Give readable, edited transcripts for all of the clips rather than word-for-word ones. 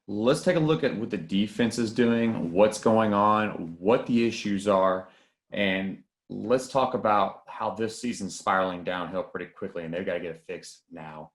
Let's take a look at what the defense is doing, what's going on, what the issues are, and let's talk about how this season's spiraling downhill pretty quickly, and they've got to get it fixed now.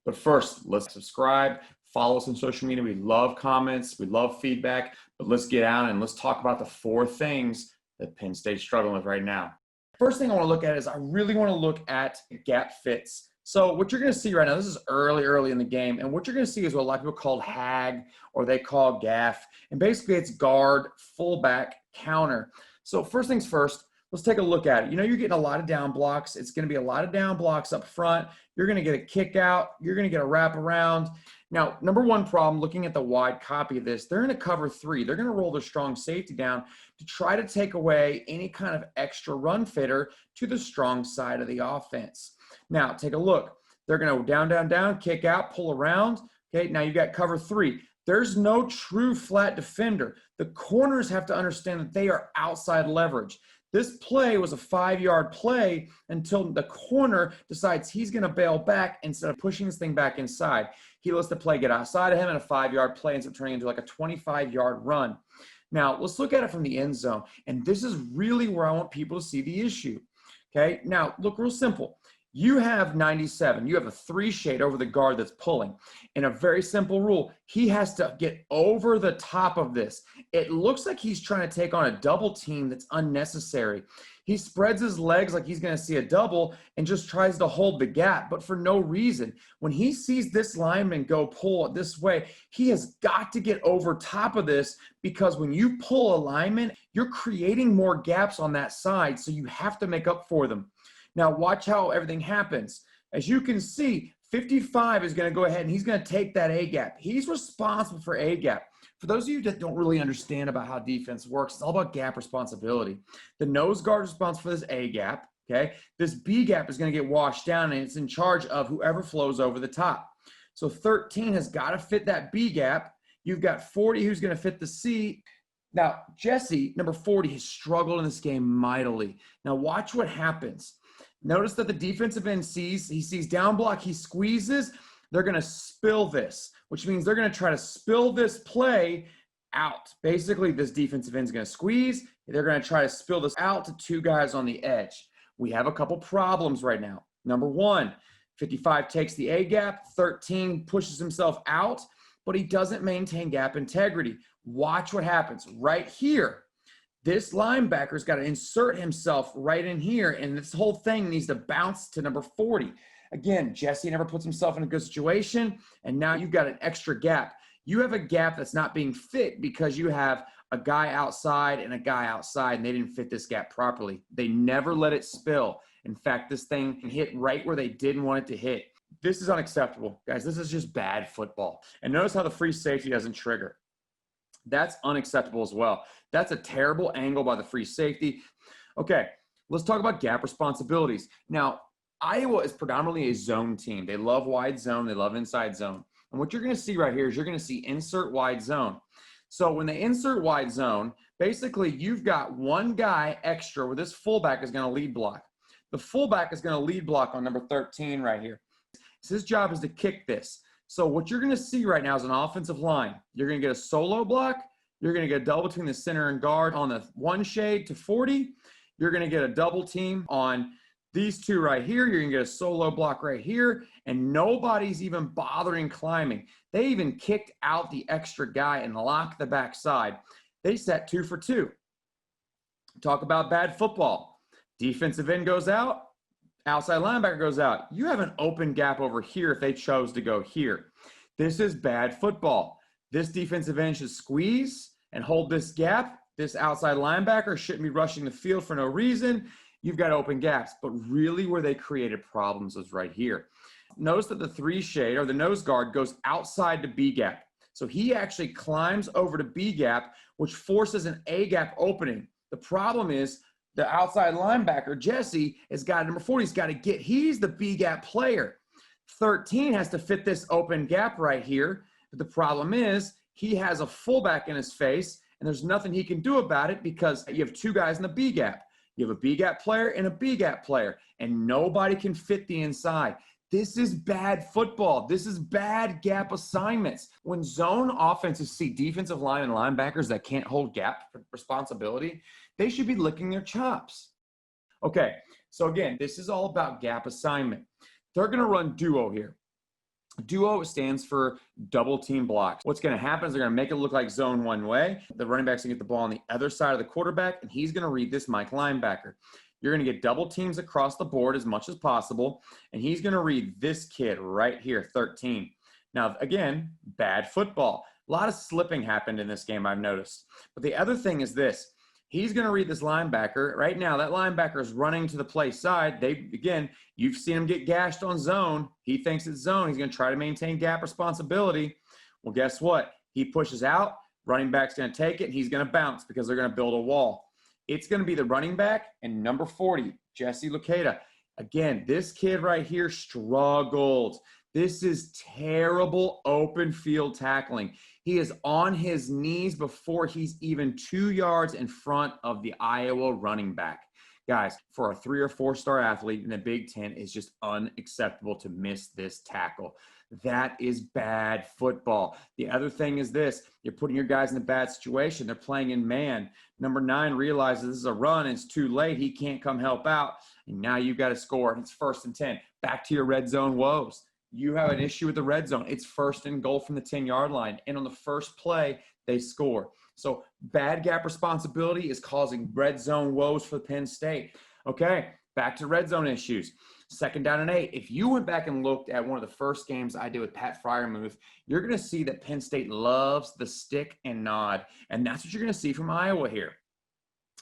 But first, let's subscribe, follow us on social media. We love comments, we love feedback, but let's get out and let's talk about the four things that Penn State's struggling with right now. First thing I want to look at is I really want to look at gap fits. So what you're going to see right now, this is early in the game, and what you're going to see is what a lot of people call hag or they call gaff, and basically it's guard, fullback, counter. So first things first, let's take a look at it. You know, you're getting a lot of down blocks. It's going to be a lot of down blocks up front. You're going to get a kick out. You're going to get a wrap around. Now, number one problem, looking at the wide copy of this, they're in a cover three. They're going to roll their strong safety down to try to take away any kind of extra run fitter to the strong side of the offense. Now, take a look. They're going to down, kick out, pull around. Okay, now you've got cover three. There's no true flat defender. The corners have to understand that they are outside leverage. This play was a 5-yard play until the corner decides he's going to bail back instead of pushing this thing back inside. He lets the play get outside of him, and a 5-yard play ends up turning into like a 25-yard run. Now, let's look at it from the end zone, and this is really where I want people to see the issue. Okay, now look real simple. You have 97. You have a 3 shade over the guard that's pulling. And a very simple rule, he has to get over the top of this. It looks like he's trying to take on a double team that's unnecessary. He spreads his legs like he's going to see a double and just tries to hold the gap, but for no reason. When he sees this lineman go pull it this way, he has got to get over top of this, because when you pull a lineman, you're creating more gaps on that side, so you have to make up for them. Now watch how everything happens. As you can see, 55 is going to go ahead and he's going to take that A gap. He's responsible for A gap. For those of you that don't really understand about how defense works, it's all about gap responsibility. The nose guard is responsible for this A gap. Okay, this B gap is going to get washed down, and it's in charge of whoever flows over the top. So 13 has got to fit that B gap. You've got 40 who's going to fit the C. Now Jesse, number 40, has struggled in this game mightily. Now watch what happens. Notice that the defensive end sees down block, he squeezes. They're going to spill this, which means they're going to try to spill this play out. Basically, this defensive end is going to squeeze. They're going to try to spill this out to 2 guys on the edge. We have a couple problems right now. Number one, 55 takes the A gap, 13 pushes himself out, but he doesn't maintain gap integrity. Watch what happens right here. This linebacker's got to insert himself right in here, and this whole thing needs to bounce to number 40. Again, Jesse never puts himself in a good situation, and now you've got an extra gap. You have a gap that's not being fit because you have a guy outside and a guy outside, and they didn't fit this gap properly. They never let it spill. In fact, this thing hit right where they didn't want it to hit. This is unacceptable, guys. This is just bad football. And notice how the free safety doesn't trigger. That's unacceptable as well. That's a terrible angle by the free safety. Okay, let's talk about gap responsibilities. Now, Iowa is predominantly a zone team. They love wide zone. They love inside zone. And what you're going to see right here is you're going to see insert wide zone. So when they insert wide zone, basically you've got one guy extra where this fullback is going to lead block. The fullback is going to lead block on number 13 right here. So his job is to kick this. So what you're going to see right now is an offensive line. You're going to get a solo block. You're going to get a double between the center and guard on the 1 shade to 40. You're going to get a double team on these 2 right here. You're going to get a solo block right here, and nobody's even bothering climbing. They even kicked out the extra guy and locked the backside. They set 2 for 2. Talk about bad football. Defensive end goes out. Outside linebacker goes out. You have an open gap over here if they chose to go here. This is bad football. This defensive end should squeeze and hold this gap. This outside linebacker shouldn't be rushing the field for no reason. You've got open gaps, but really where they created problems was right here. Notice that the 3 shade or the nose guard goes outside the B gap. So he actually climbs over to B gap, which forces an A gap opening. The problem is the outside linebacker, Jesse, has got number 40. He's the B gap player. 13 has to fit this open gap right here. But the problem is he has a fullback in his face, and there's nothing he can do about it because you have 2 guys in the B gap. You have a B gap player and a B gap player, and nobody can fit the inside. This is bad football. This is bad gap assignments. When zone offenses see defensive line and linebackers that can't hold gap responsibility, they should be licking their chops. Okay, so again, this is all about gap assignment. They're going to run duo here. Duo stands for double team blocks. What's going to happen is they're going to make it look like zone one way. The running back's going to get the ball on the other side of the quarterback, and he's going to read this Mike linebacker. You're going to get double teams across the board as much as possible, and he's going to read this kid right here, 13. Now, again, bad football. A lot of slipping happened in this game, I've noticed. But the other thing is this. He's going to read this linebacker. Right now, that linebacker is running to the play side. Again, you've seen him get gashed on zone. He thinks it's zone. He's going to try to maintain gap responsibility. Well, guess what? He pushes out. Running back's going to take it, and he's going to bounce because they're going to build a wall. It's going to be the running back and number 40, Jesse Luketa. Again, this kid right here struggled. This is terrible open field tackling. He is on his knees before he's even 2 yards in front of the Iowa running back. Guys, for a 3 or 4 star athlete in the Big Ten, it's just unacceptable to miss this tackle. That is bad football. The other thing is this. You're putting your guys in a bad situation. They're playing in man. Number 9 realizes this is a run. It's too late. He can't come help out. And now you've got to score. And it's 1st and 10. Back to your red zone woes. You have an issue with the red zone. It's 1st and goal from the 10-yard line. And on the first play, they score. So bad gap responsibility is causing red zone woes for Penn State. Okay, back to red zone issues. 2nd down and 8. If you went back and looked at one of the first games I did with Pat Fryermuth, you're going to see that Penn State loves the stick and nod, and that's what you're going to see from Iowa here.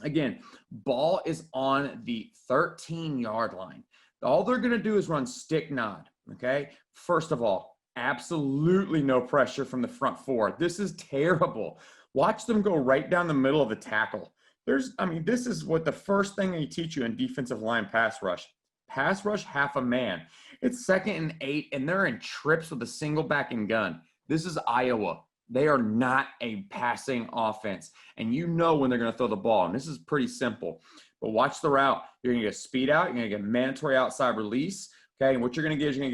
Again, ball is on the 13-yard line. All they're going to do is run stick nod, okay? First of all, absolutely no pressure from the front 4. This is terrible. Watch them go right down the middle of the tackle. This is what the first thing they teach you in defensive line pass rush. Pass rush half a man. It's 2nd and 8, and they're in trips with a single back and gun. This is Iowa. They are not a passing offense, and you know when they're going to throw the ball, and this is pretty simple. But watch the route. You're going to get speed out. You're going to get mandatory outside release. Okay, and what you're going to get is you're going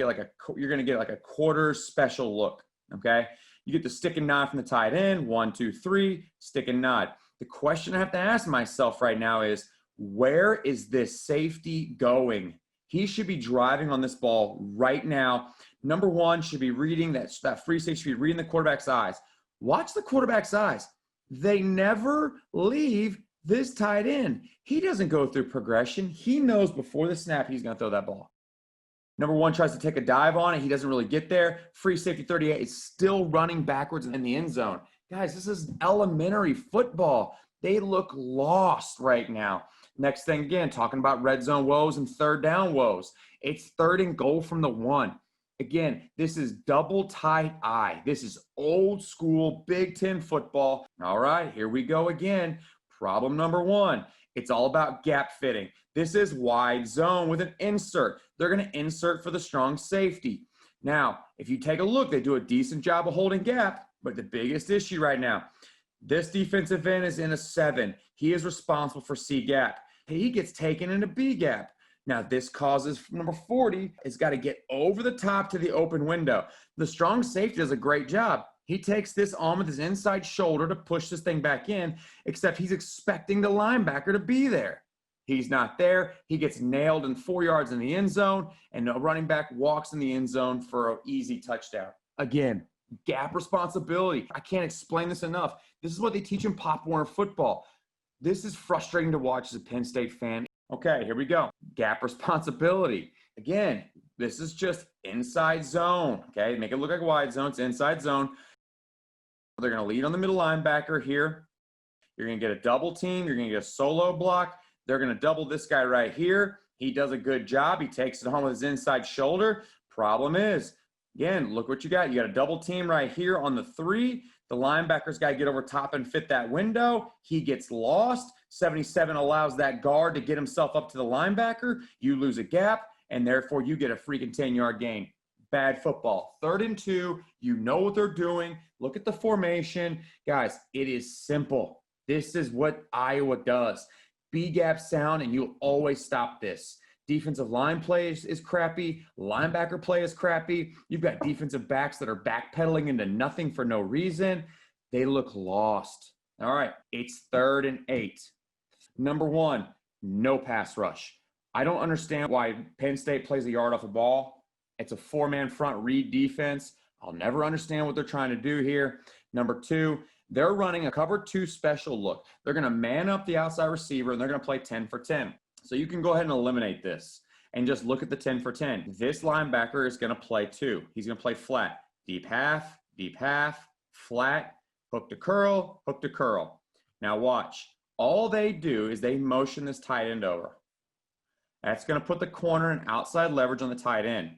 to get like a quarter special look. Okay, you get the stick and nod from the tight end. 1, 2, 3, stick and nod. The question I have to ask myself right now is, where is this safety going? He should be driving on this ball right now. Number 1 should be reading that free safety should be reading the quarterback's eyes. Watch the quarterback's eyes. They never leave this tight end. He doesn't go through progression. He knows before the snap he's going to throw that ball. Number 1 tries to take a dive on it. He doesn't really get there. Free safety 38 is still running backwards in the end zone. Guys, this is elementary football. They look lost right now. Next thing, again, talking about red zone woes and 3rd down woes. It's 3rd and goal from the 1. Again, this is double tight eye. This is old school Big Ten football. All right, here we go again. Problem number 1. It's all about gap fitting. This is wide zone with an insert. They're going to insert for the strong safety. Now, if you take a look, they do a decent job of holding gap, but the biggest issue right now, this defensive end is in a 7. He is responsible for C gap. He gets taken into B gap. Now, this causes number 40 has got to get over the top to the open window. The strong safety does a great job. He takes this on with his inside shoulder to push this thing back in, except he's expecting the linebacker to be there. He's not there. He gets nailed in 4 yards in the end zone, and the running back walks in the end zone for an easy touchdown. Again, gap responsibility. I can't explain this enough. This is what they teach in Pop Warner football. This is frustrating to watch as a Penn State fan. Okay, here we go. Gap responsibility. Again, this is just inside zone. Okay, make it look like wide zone. It's inside zone. They're going to lead on the middle linebacker here. You're going to get a double team. You're going to get a solo block. They're going to double this guy right here. He does a good job. He takes it home with his inside shoulder. Problem is, again, look what you got. You got a double team right here on the 3. The linebacker's got to get over top and fit that window. He gets lost. 77 allows that guard to get himself up to the linebacker. You lose a gap, and therefore you get a freaking 10-yard gain. Bad football. 3rd and 2. You know what they're doing. Look at the formation. Guys, it is simple. This is what Iowa does. B-gap sound, and you'll always stop this. Defensive line play is crappy. Linebacker play is crappy. You've got defensive backs that are backpedaling into nothing for no reason. They look lost. All right, it's 3rd and 8. Number one, no pass rush. I don't understand why Penn State plays a yard off the ball. It's a 4-man front read defense. I'll never understand what they're trying to do here. Number two, they're running a cover 2 special look. They're going to man up the outside receiver, and they're going to play 10 for 10. So you can go ahead and eliminate this and just look at the 10 for 10. This linebacker is going to play 2. He's going to play flat, deep half, flat, hook to curl, hook to curl. Now watch. All they do is they motion this tight end over. That's going to put the corner and outside leverage on the tight end.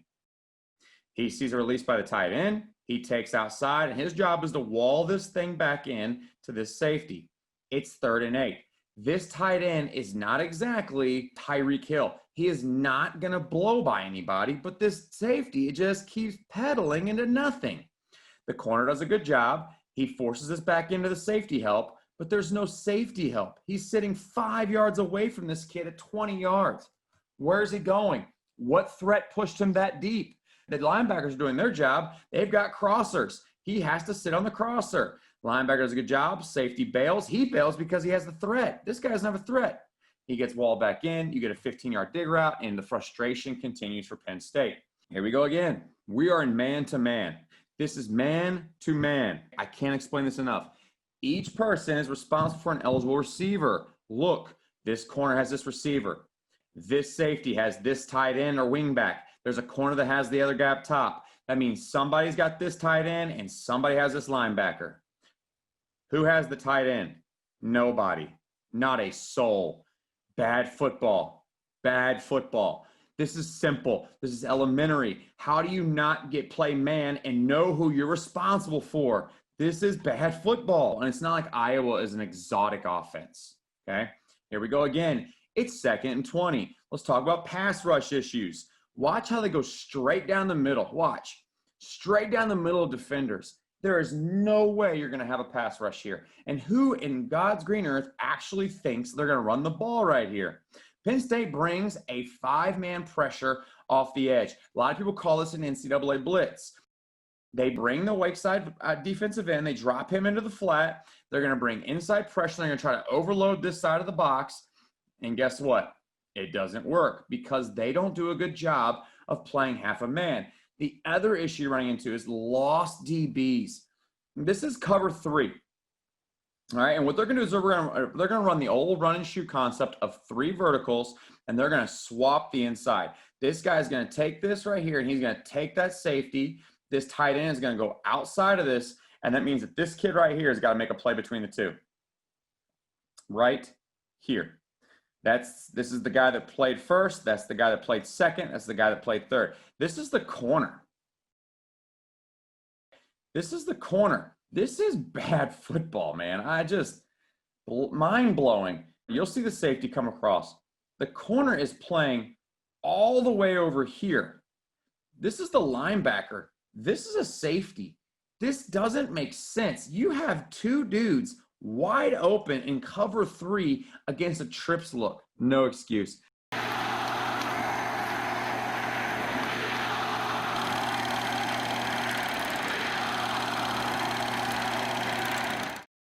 He sees a release by the tight end. He takes outside, and his job is to wall this thing back in to this safety. It's 3rd and 8. This tight end is not exactly Tyreek Hill. He is not going to blow by anybody, but this safety, it just keeps pedaling into nothing. The corner does a good job. He forces us back into the safety help, but there's no safety help. He's sitting 5 yards away from this kid at 20 yards. Where's he going? What threat pushed him that deep? The linebackers are doing their job. They've got crossers. He has to sit on the crosser. Linebacker does a good job. Safety bails. He bails because he has the threat. This guy doesn't have a threat. He gets walled back in. You get a 15-yard dig route, and the frustration continues for Penn State. Here we go again. We are in man-to-man. This is man-to-man. I can't explain this enough. Each person is responsible for an eligible receiver. Look, this corner has this receiver. This safety has this tight end or wing back. There's a corner that has the other guy up top. That means somebody's got this tight end and somebody has this linebacker. Who has the tight end? Nobody. Not a soul. Bad football. Bad football. This is simple. This is elementary. How do you not play man and know who you're responsible for? This is bad football. And it's not like Iowa is an exotic offense. Okay? Here we go again. It's 2nd and 20. Let's talk about pass rush issues. Watch how they go straight down the middle. Watch. Straight down the middle of defenders. There is no way you're going to have a pass rush here. And who in God's green earth actually thinks they're going to run the ball right here? Penn State brings a 5-man pressure off the edge. A lot of people call this an NCAA blitz. They bring the weak side defensive end. They drop him into the flat. They're going to bring inside pressure. They're going to try to overload this side of the box. And guess what? It doesn't work because they don't do a good job of playing half a man. The other issue you're running into is lost DBs. This is cover 3. All right, and what they're going to do is they're going to run the old run and shoot concept of 3 verticals, and they're going to swap the inside. This guy's going to take this right here, and he's going to take that safety. This tight end is going to go outside of this, and that means that this kid right here has got to make a play between the two. Right here. This is the guy that played first. That's the guy that played second. That's the guy that played third. This is the corner. This is the corner. This is bad football, man. Mind-blowing. You'll see the safety come across. The corner is playing all the way over here. This is the linebacker. This is a safety. This doesn't make sense. You have 2 dudes wide open in cover 3 against a trips look. No excuse.